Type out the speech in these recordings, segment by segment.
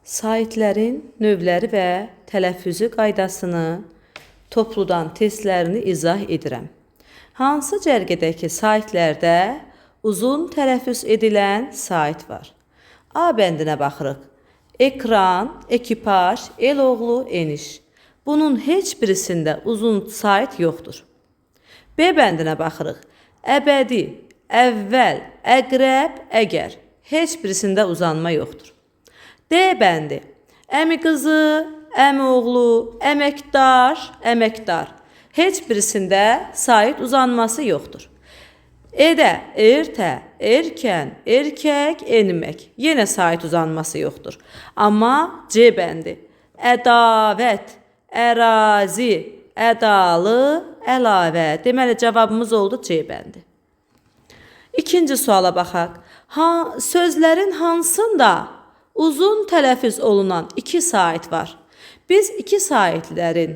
Saitlərin növləri və tələffüzü qaydasını, topludan testlərini izah edirəm. Hansı cərgədəki saitlərdə uzun tələffüz edilən sait var? A bəndinə baxırıq. Ekran, ekipaj, eloğlu, eniş. Bunun heç birisində uzun sait yoxdur. B bəndinə baxırıq. Əbədi, əvvəl, əqrəb, əgər. Heç birisində uzanma yoxdur. D bəndi. Əmi qızı, əmi oğlu, əməkdar, əməkdar. Heç birisində sait uzanması yoxdur. Edə, ertə, erkən, erkək, enmək. Yenə sait uzanması yoxdur. Amma C bəndi. Ədavət, ərazi, ədalı, əlavə. Deməli, cavabımız oldu C bəndi. İkinci suala baxaq. Sözlərin hansında uzun tələffüz olunan iki sait var? Biz iki saitlərin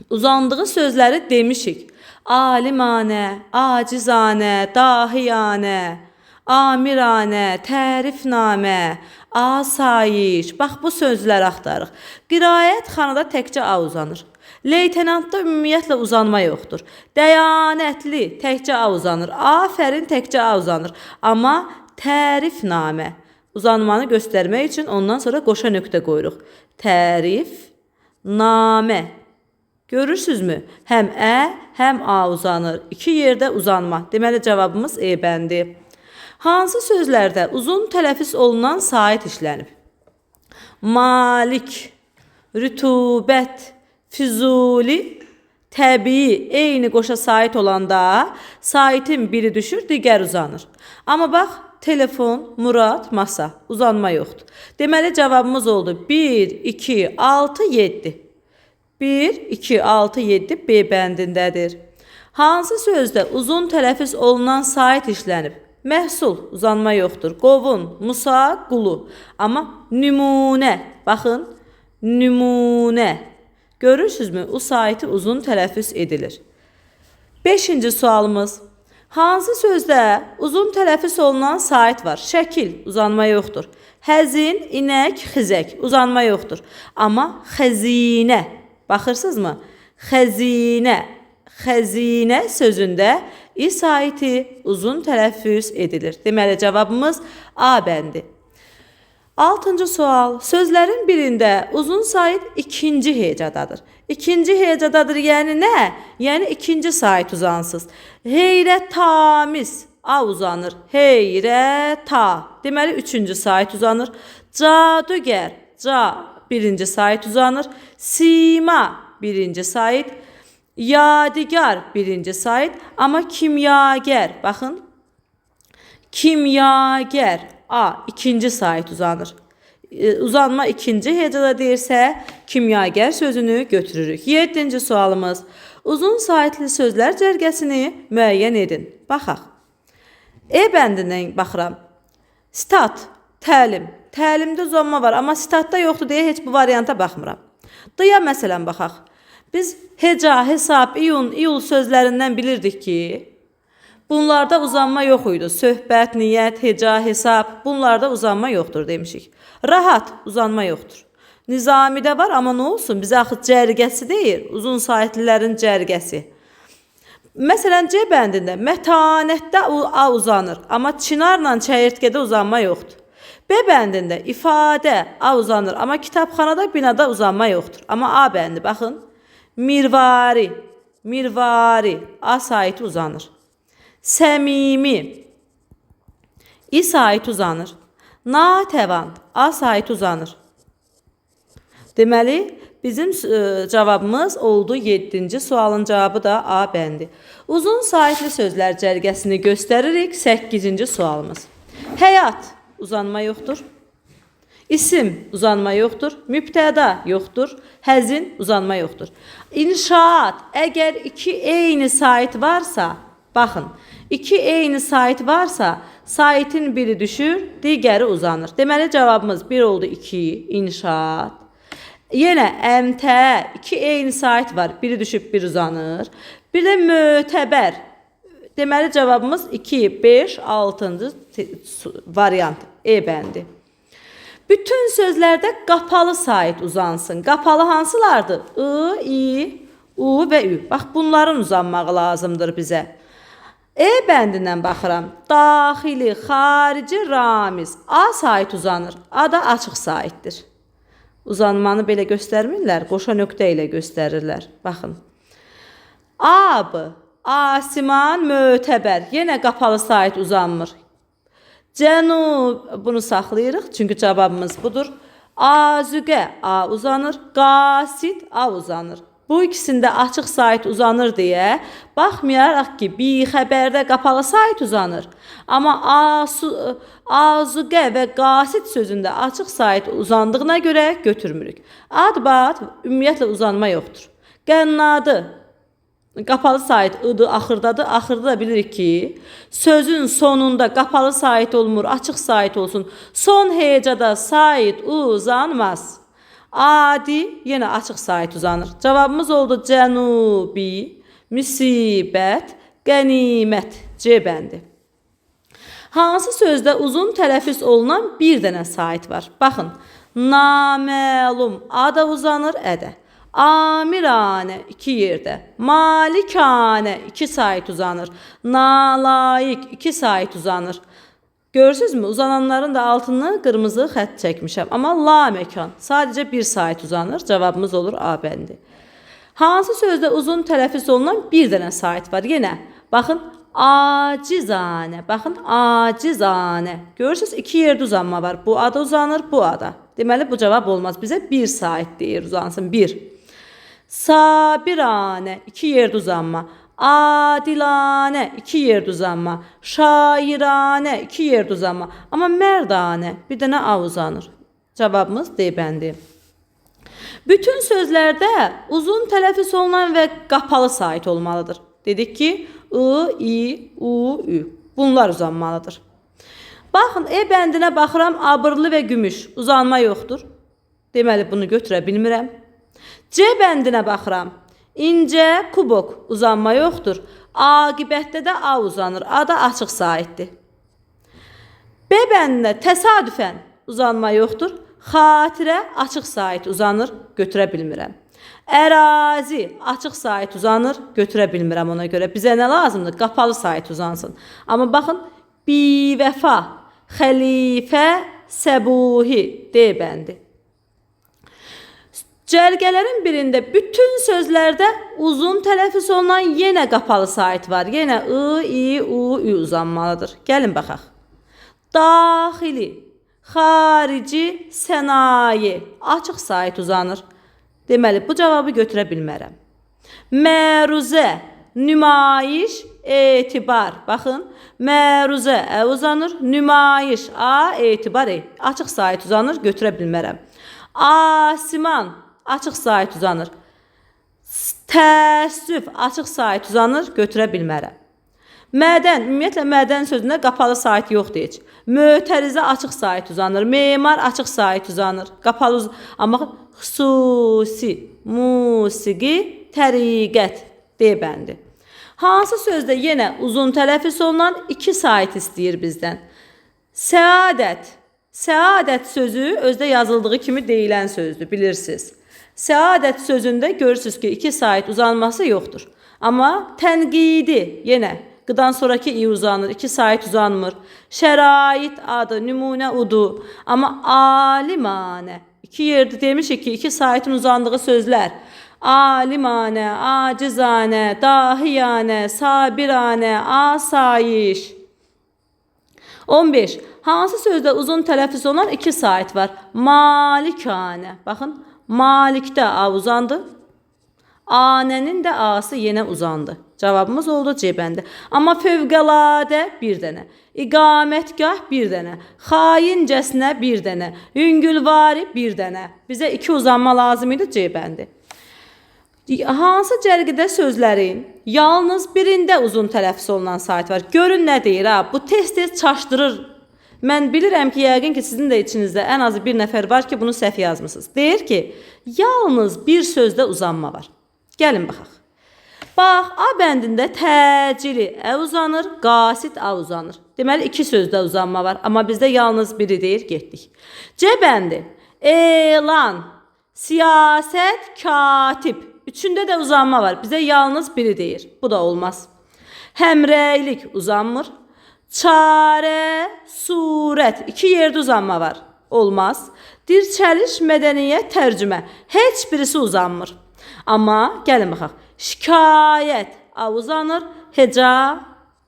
uzandığı sözləri demişik. Alimanə, acizanə, dahiyanə, amiranə, tərifnamə, asayiş. Bax, bu sözləri axtarıq. Qiraət xanada təkcə A uzanır. Leytenantda ümumiyyətlə uzanma yoxdur. Dəyanətli təkcə A uzanır. Afərin təkcə A uzanır. Amma tərifnamə uzanmanı göstərmək üçün ondan sonra qoşa nöqtə qoyuruq. Tərif, namə. Görürsünüzmü? Həm Ə, həm A uzanır. İki yerdə uzanma. Deməli, cavabımız E bəndi. Hansı sözlərdə uzun tələffüz olunan sait işlənib? Malik, rütubət, Füzuli, təbii, eyni qoşa sait olanda saitin biri düşür, digər uzanır. Amma bax, telefon, Murad, masa, uzanma yoxdur. Deməli, cavabımız oldu 1, 2, 6, 7. 1, 2, 6, 7 B bəndindədir. Hansı sözdə uzun tələffüz olunan sait işlənib? Məhsul, uzanma yoxdur. Qovun, Musa, qulu. Amma nümunə, baxın, nümunə. Görürsünüzmü? O saiti uzun tələffüz edilir. Beşinci sualımız. Hansı sözdə uzun tələffüz olunan sait var? Şəkil, uzanma yoxdur. Həzin, inək, xizək, uzanma yoxdur. Amma xəzinə, baxırsınızmı? Xəzinə, xəzinə sözündə i saiti uzun tələffüz edilir. Deməli, cavabımız A bəndi. Altıncı sual. Sözlərin birində uzun sait ikinci hecadadır. İkinci hecadadır, yəni nə? Yəni ikinci sait uzansız. Heyrətamiz, A uzanır. Heyrəta. Deməli, üçüncü sait uzanır. Cadügər, ca, birinci sait uzanır. Sima, birinci sait. Yadigar, birinci sait. Amma kimyagər, baxın. Kimyagər, A, ikinci sait uzanır. Uzanma ikinci hecada deyirsə, kimyagər sözünü götürürük. 7-ci sualımız. Uzun saitli sözlər cərgəsini müəyyən edin. Baxaq. E bəndindən baxıram. Stat, təlim. Təlimdə uzanma var, amma statda yoxdur deyə heç bu varianta baxmıram. D-ya məsələn baxaq. Biz heca, hesab, iyun, iyul sözlərindən bilirdik ki, bunlarda uzanma yox idi. Söhbət, niyyət, heca, hesab, bunlarda uzanma yoxdur demişik. Rahat, uzanma yoxdur. Nizamidə var, amma nə olsun? Bizə axı cərgəsi deyil, uzun saitlilərin cərgəsi. Məsələn, C bəndində mətanətdə A uzanır, amma çinarla çəyirtkədə uzanma yoxdur. B bəndində ifadə A uzanır, amma kitabxanada, binada uzanma yoxdur. Amma A bəndi, baxın, mirvari, mirvari, A saiti uzanır. Səmimi, İ saiti uzanır. Natəvan, A saiti uzanır. Deməli, bizim cavabımız oldu 7-ci sualın cavabı da A bəndi. Uzun saitli sözlər cərgəsini göstəririk. 8-ci sualımız. Həyat, uzanma yoxdur. İsim, uzanma yoxdur. Mübtəda, yoxdur. Həzin, uzanma yoxdur. İnşaat, əgər iki eyni sait varsa, baxın, iki eyni sait varsa, saitin biri düşür, digəri uzanır. Deməli, cavabımız 1 oldu 2, inşaat. Yenə əmtə, iki eyni sait var, biri düşüb, bir uzanır. Bir də mötəbər. Deməli, cavabımız 2, 5, 6-cı variant E bəndi. Bütün sözlərdə qapalı sait uzansın. Qapalı hansılardır? I, i, u və ü. Bax, bunların uzanmağı lazımdır bizə. E bəndindən baxıram. Daxili, xarici, ramiz. A sait uzanır. A da açıq saitdir. Uzanmanı belə göstərmirlər, qoşa nöqtə ilə göstərirlər. Baxın. Ab, asiman, mötəbər. Yenə qapalı sait uzanmır. Cənub, bunu saxlayırıq, çünki cavabımız budur. Azüqə, A uzanır. Qasid, A uzanır. Bu ikisində açıq sait uzanır deyə, baxmayaraq ki, bixəbərdə qapalı sait uzanır. Amma azuqə və qasid sözündə açıq sait uzandığına görə götürmürük. Ad-bad ümumiyyətlə uzanma yoxdur. Qənnadı, qapalı sait ıdı, axırdadır. Axırda da bilirik ki, sözün sonunda qapalı sait olmur, açıq sait olsun. Son hecada sait uzanmaz. Adi, yenə açıq sait uzanır. Cavabımız oldu cənubi, müsibət, qənimət, C bəndi. Hansı sözdə uzun tələffüz olunan bir dənə sait var? Baxın, naməlum, A da uzanır, Ə də. Amiranə, 2 yerdə. Malikanə, 2 sait uzanır. Nalayiq, 2 sait uzanır. Görürsünüzmü? Uzananların da altını qırmızı xətt çəkmişəm. Amma la məkan, sadəcə 1 sait uzanır. Cavabımız olur A bəndi. Hansı sözdə uzun tələffüz olunan bir dənə sait var? Yenə, baxın, acizanə. Baxın, acizanə. Görürsünüz, 2 yerdə uzanma var. Bu ada uzanır, bu ada. Deməli, bu cavab olmaz. Bizə 1 sait deyir, uzansın. 1. Sabiranə, 2 yerdə uzanma. Adilanə, 2 yerdə uzanma. Şairanə, 2 yerdə uzanma. Amma mərdanə, bir dənə A uzanır. Cavabımız D bəndi. Bütün sözlərdə uzun tələffüz olunan və qapalı sait olmalıdır. Dedik ki, I, i, u, ü. Bunlar uzanmalıdır. Baxın, E bəndinə baxıram, abırlı və gümüş. Uzanma yoxdur. Deməli, bunu götürə bilmirəm. C bəndinə baxıram. İncə, kubok. Uzanma yoxdur. Aqibətdə də A uzanır. A da açıq saitdir. B bəndinə təsadüfən uzanma yoxdur. Xatirə, açıq sait uzanır. Götürə bilmirəm. Ərazi, açıq sait uzanır. Götürə bilmirəm ona görə. Bizə nə lazımdır? Qapalı sait uzansın. Amma baxın, bivəfa, xəlifə, səbuhi, D bəndi. Cərgələrin birində bütün sözlərdə uzun tələffüz olunan yenə qapalı sait var. Yenə I, i, u, ü uzanmalıdır. Gəlin baxaq. Daxili, xarici, sənaye, açıq sait uzanır. Deməli, bu cavabı götürə bilmərəm. Məruzə, nümayiş, etibar. Baxın, məruzə, Ə uzanır. Nümayiş, A, etibar, E. Açıq sait uzanır, götürə bilmərəm. Asiman, açıq sait uzanır. Təəssüf, açıq sait uzanır, götürə bilmərəm. Mədən, ümumiyyətlə mədən sözündə qapalı sait yoxdur heç. Mötərizə açıq sait uzanır. Memar açıq sait uzanır. Qapalı amma xüsusi, musiqi, təriqət, D bəndi. Hansı sözdə yenə uzun tələffüz olunan 2 sait istəyir bizdən? Səadət. Səadət sözü özdə yazıldığı kimi deyilən sözdür, bilirsiniz. Səadət sözündə görürsünüz ki, 2 sait uzanması yoxdur. Amma tənqidi, yenə qıdan sonraki i uzanır, 2 sait uzanmır. Şərait adı, nümunə udu. Amma alimanə, 2 yerdə demişik ki, 2 saitin uzandığı sözlər. Alimanə, acizanə, dahiyanə, sabiranə, asayiş. 15. Hansı sözdə uzun tələffüz olan 2 sait var? Malikanə. Baxın, malikdə A uzandı. Anənin də A'sı yenə uzandı. Cavabımız oldu C bəndi. Amma fövqəladə bir dənə. İqamətgah bir dənə. Xaincəsinə bir dənə. Yüngülvari bir dənə. Bizə 2 uzanma lazım idi, C bəndi. Hansı cərgidə sözlərin yalnız birində uzun tələffüz olunan sait var? Görün nə deyir ha? Bu tez-tez çaşdırır. Mən bilirəm ki, yəqin ki, sizin də içinizdə ən azı bir nəfər var ki, bunu səhv yazmısınız. Deyir ki, yalnız bir sözdə uzanma var. Gəlin baxaq. Bax, A bəndində təcili ə uzanır, qasid A uzanır. Deməli, iki sözdə uzanma var, amma bizdə yalnız biri deyir, getdik. C bəndi, elan, siyasət, katib. Üçündə də uzanma var, bizə yalnız biri deyir. Bu da olmaz. Həmrəylik uzanmır. Çarə, surət. İki yerdə uzanma var. Olmaz. Dirçəliş, mədəniyyət, tərcümə. Heç birisi uzanmır. Amma gəlin baxaq. Şikayət A uzanır, heca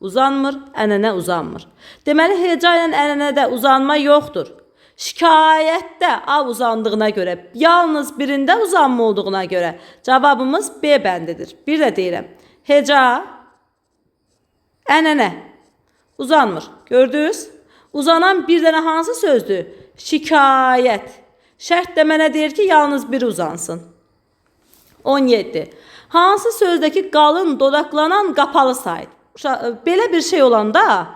uzanmır, ənənə uzanmır. Deməli, heca ilə ənənədə uzanma yoxdur. Şikayətdə A uzandığına görə, yalnız birində uzanma olduğuna görə cavabımız B bəndidir. Bir də deyirəm. Heca, ənənə uzanmır. Gördünüz? Uzanan bir dənə hansı sözdür? Şikayət. Şərt də mənə deyir ki, yalnız biri uzansın. 17. Hansı sözdəki qalın, dodaqlanan, qapalı sayt? Belə bir şey olanda,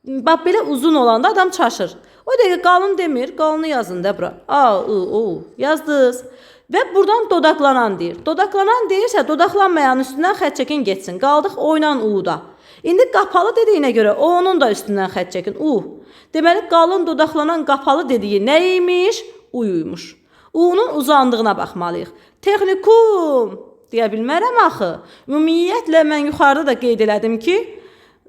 bax, belə uzun olanda adam çaşır. O dəqiqə qalın demir, qalını yazın da bura. A, I, O, yazdınız. Və buradan dodaqlanan deyir. Dodaqlanan deyirsə, dodaqlanmayan üstündən xət çəkin geçsin. Qaldıq O ilə U-da. İndi qapalı dediyinə görə O-nun da üstündən xət çəkin. U. Deməli, qalın, dodaqlanan, qapalı dediyi nə imiş? U-ymuş. U-nun uzandığına baxmalıyıq. Texnikum deyə bilmərəm axı. Ümumiyyətlə, mən yuxarıda da qeyd elədim ki,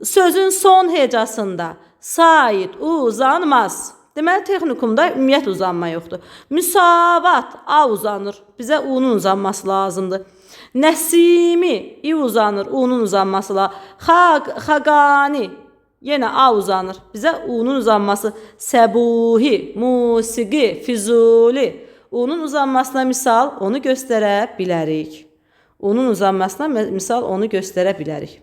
sözün son hecasında sait uzanmaz. Deməli, texnikumda ümumiyyət uzanma yoxdur. Müsavat A uzanır. Bizə U-nun uzanması lazımdır. Nəsimi İ uzanır. U-nun uzanması lazımdır. Xaqani yenə A uzanır. Bizə U-nun uzanması. Səbuhi, musiqi, Füzuli. U-nun uzanmasına misal onu göstərə bilərik. U-nun uzanmasına misal onu göstərə bilərik.